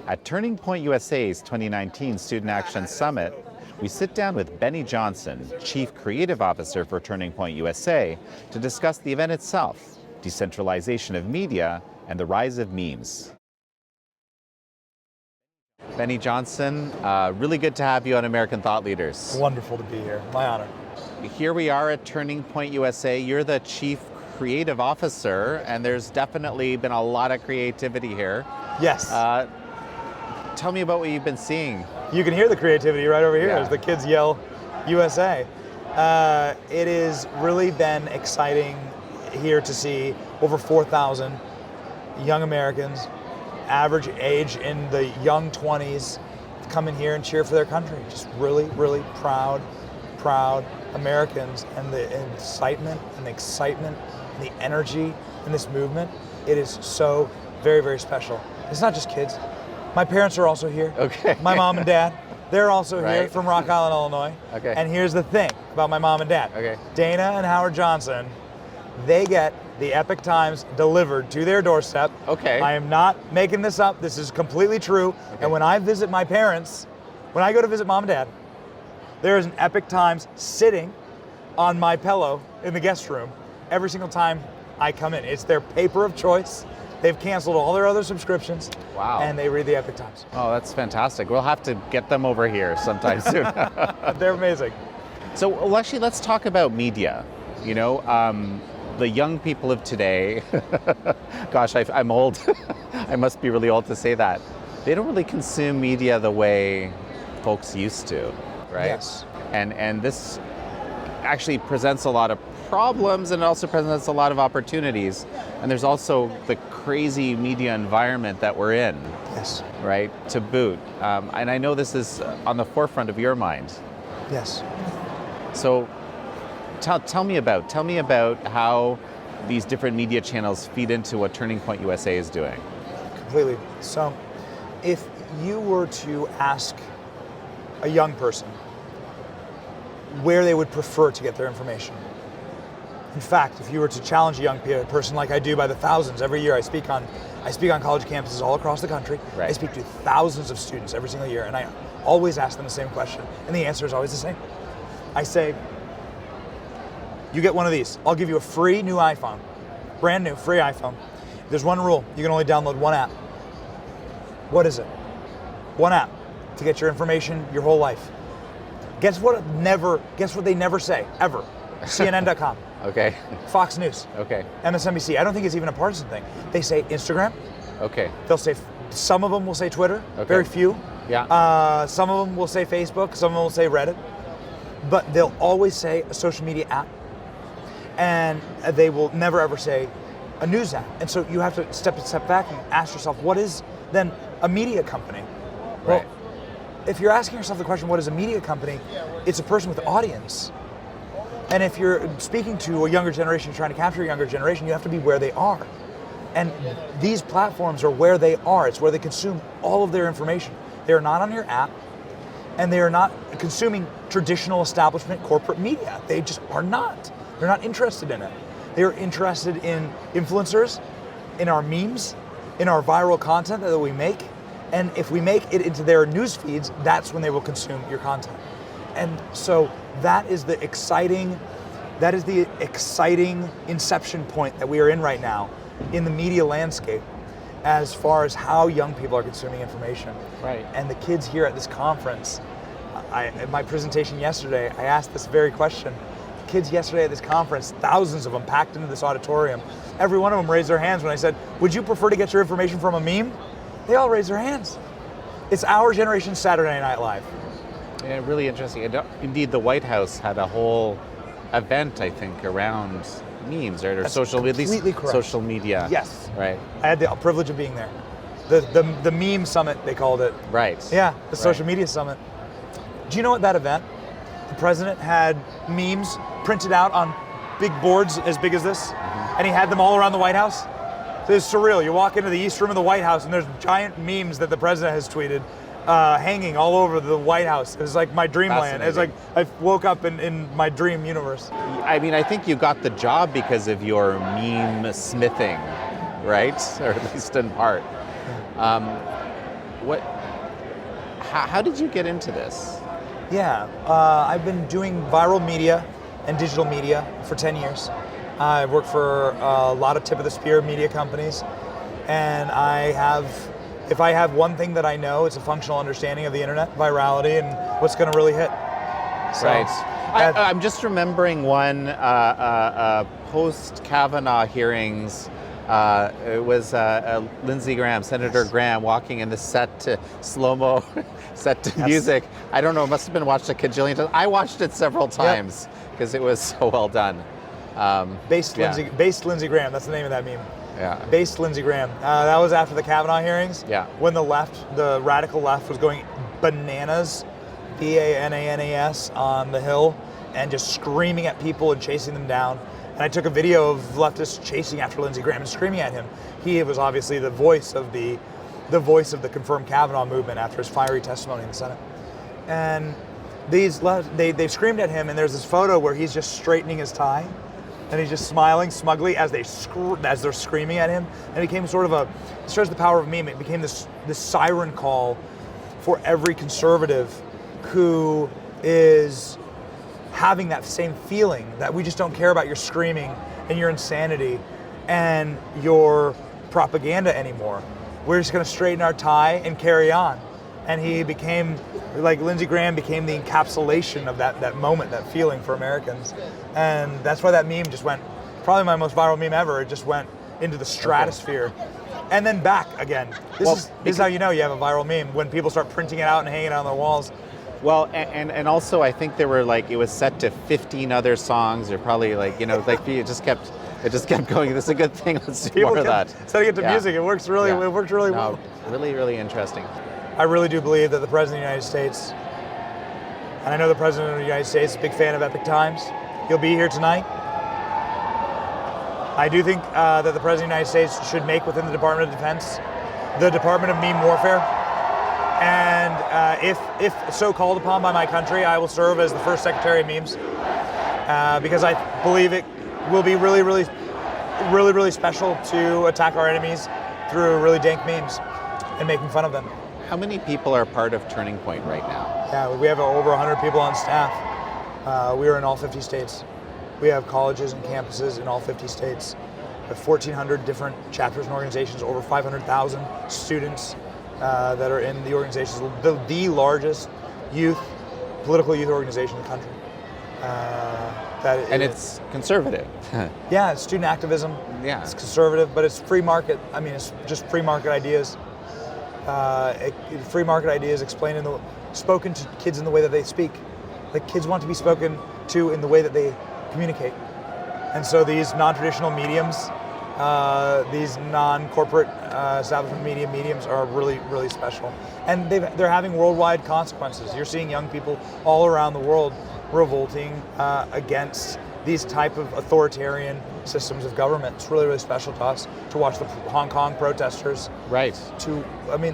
At Turning Point USA's 2019 Student Action Summit, we sit down with Benny Johnson, Chief Creative Officer for Turning Point USA, to discuss the event itself, decentralization of media, and the rise of memes. Benny Johnson, really good to have you on American Thought Leaders. Wonderful to be here. My honor. Here we are at Turning Point USA. You're the Chief Creative Officer, and there's definitely been a lot of creativity here. Yes. Tell me about what you've been seeing. You can hear the creativity right over here Yeah. as the kids yell USA. It has really been exciting here to see over 4,000 young Americans, average age in the young 20s, come in here and cheer for their country. Just really, really proud Americans, and the excitement and the energy in this movement. It is so very, very special. It's not just kids. My parents are also here. Okay. My mom and dad, they're also here Right. from Rock Island, Illinois. Okay. And here's the thing about my mom and dad. Okay. Dana and Howard Johnson, they get the Epoch Times delivered to their doorstep. Okay. I am not making this up. This is completely true. Okay. And when I visit my parents, when I go to visit mom and dad, there is an Epoch Times sitting on my pillow in the guest room every single time I come in. It's their paper of choice. They've canceled all their other subscriptions. Wow. And they read the Epoch Times. Oh, that's fantastic. We'll have to get them over here sometime soon. They're amazing. So, well, actually, let's talk about media. You know, the young people of today, gosh, I'm old. I must be really old to say that. They don't really consume media the way folks used to, right? Yes. And this actually presents a lot of problems, and it also presents a lot of opportunities. And there's also the crazy media environment that we're in, Yes. right, to boot. And I know this is on the forefront of your mind. Yes. So tell me about how these different media channels feed into what Turning Point USA is doing. Completely. So, if you were to ask a young person where they would prefer to get their information, in fact, if you were to challenge a young person like I do by the thousands every year, I speak on college campuses all across the country. Right. I speak to thousands of students every single year, and I always ask them the same question, and the answer is always the same. I say, you get one of these. I'll give you a free new iPhone, brand new, free iPhone. There's one rule: you can only download one app. What is it? One app to get your information your whole life. Guess what they never say, ever? CNN.com. Okay. Fox News. Okay. MSNBC. I don't think it's even a partisan thing. They say Instagram. Okay. They'll say, some of them will say Twitter. Okay. Very few. Yeah. Some of them will say Facebook. Some of them will say Reddit. But they'll always say a social media app. And they will never ever say a news app. And so you have to step back and ask yourself, what is then a media company? Right. Well, if you're asking yourself the question, what is a media company? It's a person with audience. And if you're speaking to a younger generation, trying to capture a younger generation, you have to be where they are. And these platforms are where they are. It's where they consume all of their information. They are not on your app, and they are not consuming traditional establishment corporate media. They just are not. They're not interested in it. They are interested in influencers, in our memes, in our viral content that we make. And if we make it into their news feeds, that's when they will consume your content. And so that is the exciting inception point that we are in right now in the media landscape as far as how young people are consuming information. Right. And the kids here at this conference, in my presentation yesterday, I asked this very question. The kids yesterday at this conference, thousands of them packed into this auditorium, every one of them raised their hands when I said, would you prefer to get your information from a meme? They all raised their hands. It's our generation's Saturday Night Live. Yeah, really interesting. Indeed, the White House had a whole event, I think, around memes, right? Or That's social, at least correct. social media. Yes. Right. I had the privilege of being there. The meme summit, they called it. Right. Yeah, the social media summit. Do you know what that event? The president had memes printed out on big boards as big as this, and he had them all around the White House. So it's surreal. You walk into the East Room of the White House, and there's giant memes that the president has tweeted hanging all over the White House. It was like my dreamland. It was like I woke up in my dream universe. I mean, I think you got the job because of your meme smithing, right? Or at least in part. what? How did you get into this? Yeah, I've been doing viral media and digital media for 10 years. I've worked for a lot of tip-of-the-spear media companies, and if I have one thing that I know, it's a functional understanding of the internet, virality, and what's going to really hit. So, Right. I'm just remembering one post-Kavanaugh hearings. It was Lindsey Graham, Senator Graham, walking in the set to slow-mo, set to music. I don't know, it must have been watched a cajillion times. I watched it several times because it was so well done. Based Lindsey Graham, that's the name of that meme. Yeah. Based Lindsey Graham. That was after the Kavanaugh hearings. Yeah. When the radical left was going bananas, BANANAS, on the Hill, and just screaming at people and chasing them down. And I took a video of leftists chasing after Lindsey Graham and screaming at him. He was obviously the voice of the confirmed Kavanaugh movement after his fiery testimony in the Senate. And they screamed at him, and there's this photo where he's just straightening his tie, and he's just smiling smugly as they're screaming at him. And it became sort of it shows the power of a meme. It became this siren call for every conservative who is having that same feeling that we just don't care about your screaming and your insanity and your propaganda anymore. We're just going to straighten our tie and carry on. And he became, like Lindsey Graham became the encapsulation of that moment, that feeling for Americans. And that's why that meme just went, probably my most viral meme ever, it just went into the stratosphere. Okay. And then back again. This is how you know you have a viral meme, when people start printing it out and hanging it on their walls. Well, and also I think there were it was set to 15 other songs, or probably it just kept going. This is a good thing. Let's do more of that. Setting it to music, it works really well. Really, really interesting. I really do believe that the President of the United States, and I know the President of the United States is a big fan of Epoch Times. He'll be here tonight. I do think that the President of the United States should make within the Department of Defense the Department of Meme Warfare. And if so called upon by my country, I will serve as the first Secretary of Memes, because I believe it will be really, really, really, really special to attack our enemies through really dank memes and making fun of them. How many people are part of Turning Point right now? Yeah, we have over 100 people on staff. We are in all 50 states. We have colleges and campuses in all 50 states. We have 1,400 different chapters and organizations, over 500,000 students that are in the organizations, the largest political youth organization in the country. It's conservative. Yeah, it's student activism. Yeah. It's conservative, but it's free market. I mean, it's just free market ideas. Free market ideas spoken to kids in the way that they speak. Like, kids want to be spoken to in the way that they communicate. And so these non-traditional mediums, these non-corporate establishment media mediums are really, really special. And they're having worldwide consequences. You're seeing young people all around the world revolting against these type of authoritarian systems of government. It's really, really special to us to watch the Hong Kong protesters. Right.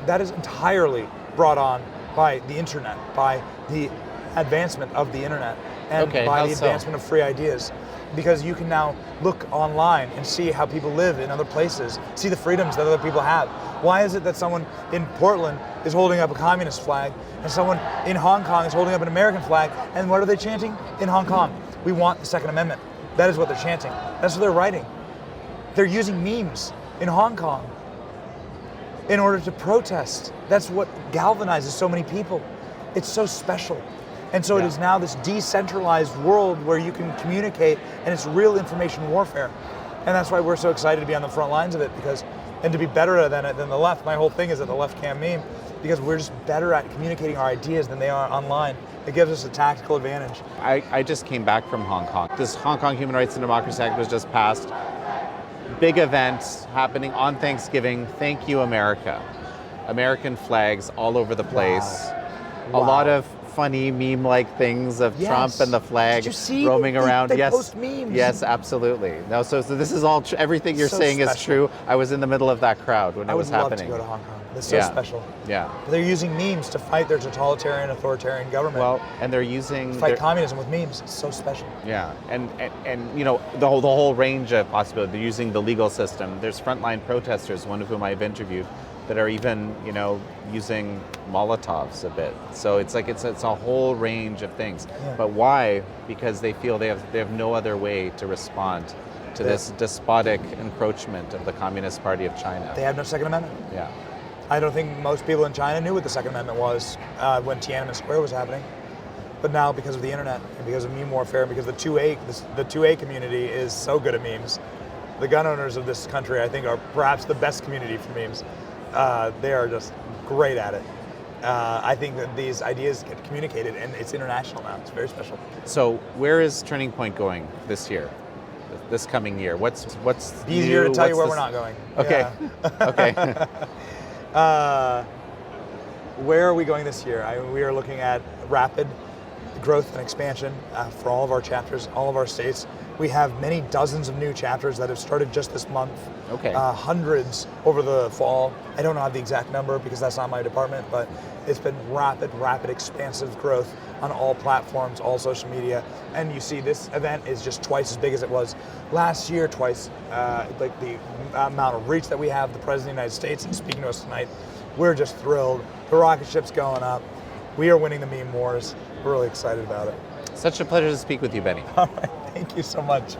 That is entirely brought on by the internet, by the advancement of the internet, and by the advancement of free ideas. Because you can now look online and see how people live in other places, see the freedoms that other people have. Why is it that someone in Portland is holding up a communist flag and someone in Hong Kong is holding up an American flag? And what are they chanting in Hong Kong? We want the Second Amendment. That is what they're chanting. That's what they're writing. They're using memes in Hong Kong in order to protest. That's what galvanizes so many people. It's so special. And so it is now this decentralized world where you can communicate, and it's real information warfare. And that's why we're so excited to be on the front lines of it, and to be better at it than the left. My whole thing is that the left can't meme, because we're just better at communicating our ideas than they are online. It gives us a tactical advantage. I just came back from Hong Kong. This Hong Kong Human Rights and Democracy Act was just passed. Big events happening on Thanksgiving. Thank you, America. American flags all over the place. Wow. A lot of funny meme-like things of Trump and the flag roaming around. They post memes. Yes, absolutely. No, so this is all everything you're saying is true. I was in the middle of that crowd when it was happening. I would love to go to Hong Kong. It's so special. Yeah. But they're using memes to fight their totalitarian, authoritarian government. Well, and they're using fight communism with memes. It's so special. Yeah, and the whole range of possibilities. They're using the legal system. There's frontline protesters, one of whom I've interviewed, that are even, using Molotovs a bit. So it's like it's a whole range of things. Yeah. But why? Because they feel they have no other way to respond to this despotic encroachment of the Communist Party of China. They have no Second Amendment. Yeah. I don't think most people in China knew what the Second Amendment was when Tiananmen Square was happening. But now, because of the internet and because of meme warfare, because the 2A community is so good at memes, the gun owners of this country, I think, are perhaps the best community for memes. They are just great at it. I think that these ideas get communicated, and it's international now. It's very special. So, where is Turning Point going this year? This coming year? What's easier new? to tell you What's where we're not going. Okay. Yeah. Okay. Where are we going this year? We are looking at rapid growth and expansion for all of our chapters, all of our states. We have many dozens of new chapters that have started just this month. Okay. Hundreds over the fall. I don't have the exact number because that's not my department, but it's been rapid, expansive growth on all platforms, all social media. And you see this event is just twice as big as it was last year, twice like the amount of reach that we have. The President of the United States is speaking to us tonight. We're just thrilled. The rocket ship's going up. We are winning the meme wars. We're really excited about it. Such a pleasure to speak with you, Benny. All right, thank you so much.